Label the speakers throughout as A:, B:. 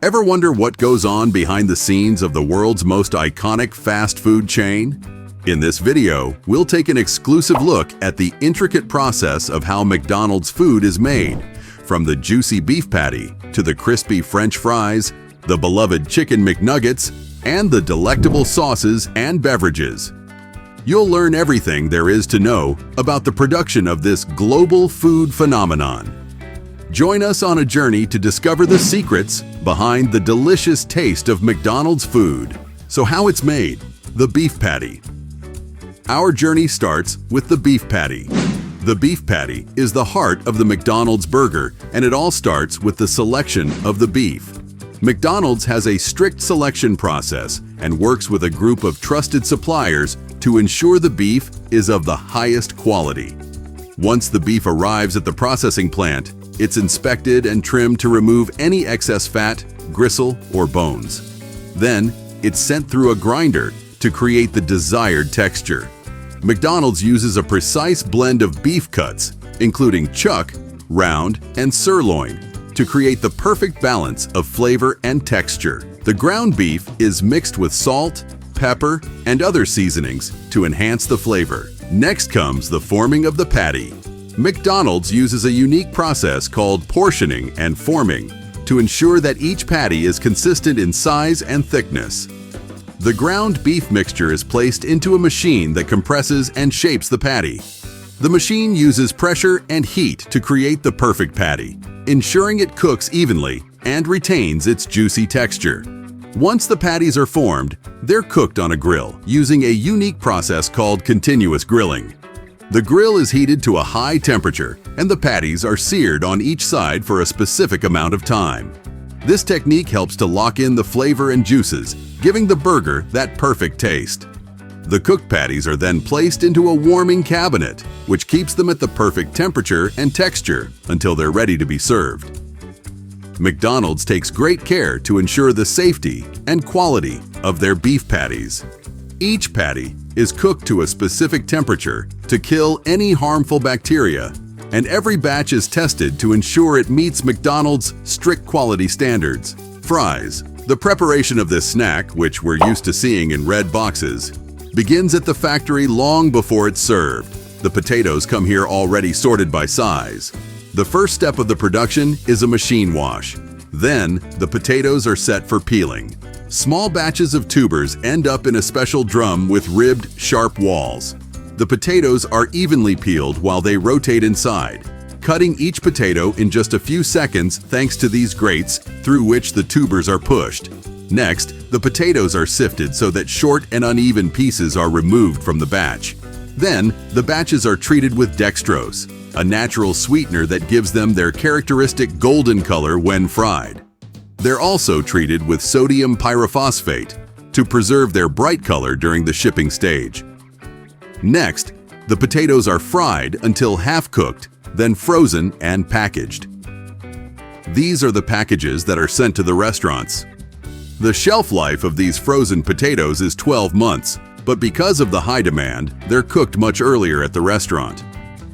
A: Ever wonder what goes on behind the scenes of the world's most iconic fast food chain? In this video, we'll take an exclusive look at the intricate process of how McDonald's food is made, from the juicy beef patty to the crispy French fries, the beloved Chicken McNuggets, and the delectable sauces and beverages. You'll learn everything there is to know about the production of this global food phenomenon. Join us on a journey to discover the secrets behind the delicious taste of McDonald's food. So how it's made, the beef patty. Our journey starts with the beef patty. The beef patty is the heart of the McDonald's burger, and it all starts with the selection of the beef. McDonald's has a strict selection process and works with a group of trusted suppliers to ensure the beef is of the highest quality. Once the beef arrives at the processing plant, it's inspected and trimmed to remove any excess fat, gristle, or bones. Then, it's sent through a grinder to create the desired texture. McDonald's uses a precise blend of beef cuts, including chuck, round, and sirloin, to create the perfect balance of flavor and texture. The ground beef is mixed with salt, pepper, and other seasonings to enhance the flavor. Next comes the forming of the patty. McDonald's uses a unique process called portioning and forming to ensure that each patty is consistent in size and thickness. The ground beef mixture is placed into a machine that compresses and shapes the patty. The machine uses pressure and heat to create the perfect patty, ensuring it cooks evenly and retains its juicy texture. Once the patties are formed, they're cooked on a grill using a unique process called continuous grilling. The grill is heated to a high temperature, and the patties are seared on each side for a specific amount of time. This technique helps to lock in the flavor and juices, giving the burger that perfect taste. The cooked patties are then placed into a warming cabinet, which keeps them at the perfect temperature and texture until they're ready to be served. McDonald's takes great care to ensure the safety and quality of their beef patties. Each patty is cooked to a specific temperature to kill any harmful bacteria, and every batch is tested to ensure it meets McDonald's strict quality standards. Fries. The preparation of this snack, which we're used to seeing in red boxes, begins at the factory long before it's served. The potatoes come here already sorted by size. The first step of the production is a machine wash. Then, the potatoes are set for peeling. Small batches of tubers end up in a special drum with ribbed, sharp walls. The potatoes are evenly peeled while they rotate inside, cutting each potato in just a few seconds thanks to these grates through which the tubers are pushed. Next, the potatoes are sifted so that short and uneven pieces are removed from the batch. Then, the batches are treated with dextrose, a natural sweetener that gives them their characteristic golden color when fried. They're also treated with sodium pyrophosphate to preserve their bright color during the shipping stage. Next, the potatoes are fried until half-cooked, then frozen and packaged. These are the packages that are sent to the restaurants. The shelf life of these frozen potatoes is 12 months, but because of the high demand, they're cooked much earlier at the restaurant.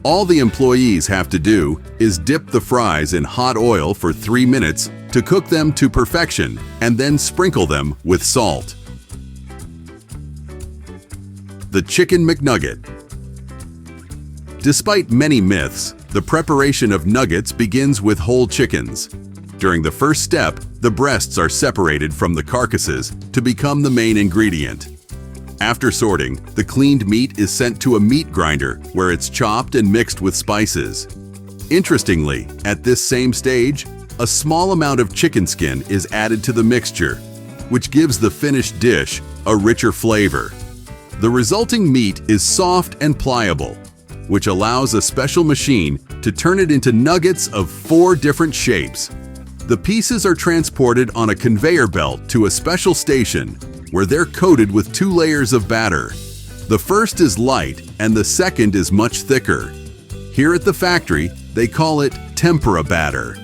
A: All the employees have to do is dip the fries in hot oil for 3 minutes to cook them to perfection and then sprinkle them with salt. The Chicken McNugget. Despite many myths, the preparation of nuggets begins with whole chickens. During the first step, the breasts are separated from the carcasses to become the main ingredient. After sorting, the cleaned meat is sent to a meat grinder where it's chopped and mixed with spices. Interestingly, at this same stage, a small amount of chicken skin is added to the mixture, which gives the finished dish a richer flavor. The resulting meat is soft and pliable, which allows a special machine to turn it into nuggets of 4 different shapes. The pieces are transported on a conveyor belt to a special station where they're coated with 2 layers of batter. The first is light and the second is much thicker. Here at the factory, they call it tempura batter.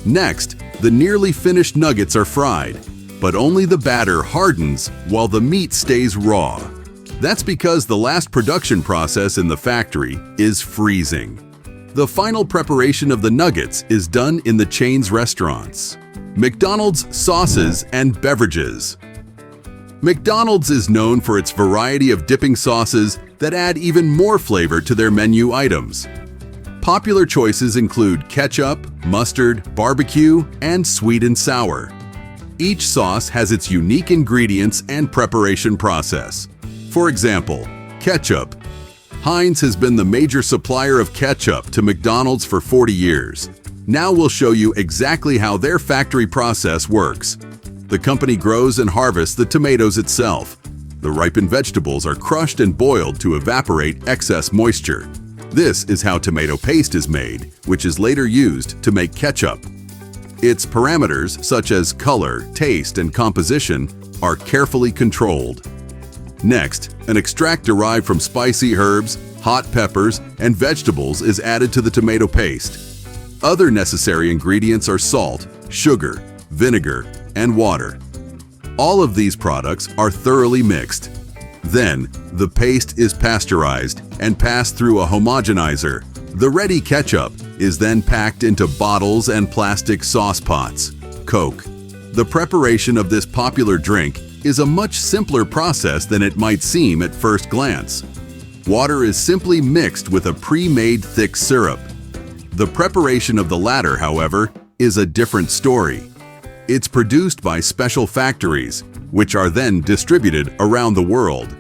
A: Next, the nearly finished nuggets are fried, but only the batter hardens while the meat stays raw. That's because the last production process in the factory is freezing. The final preparation of the nuggets is done in the chain's restaurants. McDonald's sauces and beverages. McDonald's is known for its variety of dipping sauces that add even more flavor to their menu items. Popular choices include ketchup, mustard, barbecue, and sweet and sour. Each sauce has its unique ingredients and preparation process. For example, ketchup. Heinz has been the major supplier of ketchup to McDonald's for 40 years. Now we'll show you exactly how their factory process works. The company grows and harvests the tomatoes itself. The ripened vegetables are crushed and boiled to evaporate excess moisture. This is how tomato paste is made, which is later used to make ketchup. Its parameters, such as color, taste, and composition, are carefully controlled. Next, an extract derived from spicy herbs, hot peppers, and vegetables is added to the tomato paste. Other necessary ingredients are salt, sugar, vinegar, and water. All of these products are thoroughly mixed. Then, the paste is pasteurized and passed through a homogenizer. The ready ketchup is then packed into bottles and plastic sauce pots. Coke. The preparation of this popular drink is a much simpler process than it might seem at first glance. Water is simply mixed with a pre-made thick syrup. The preparation of the latter, however, is a different story. It's produced by special factories, which are then distributed around the world.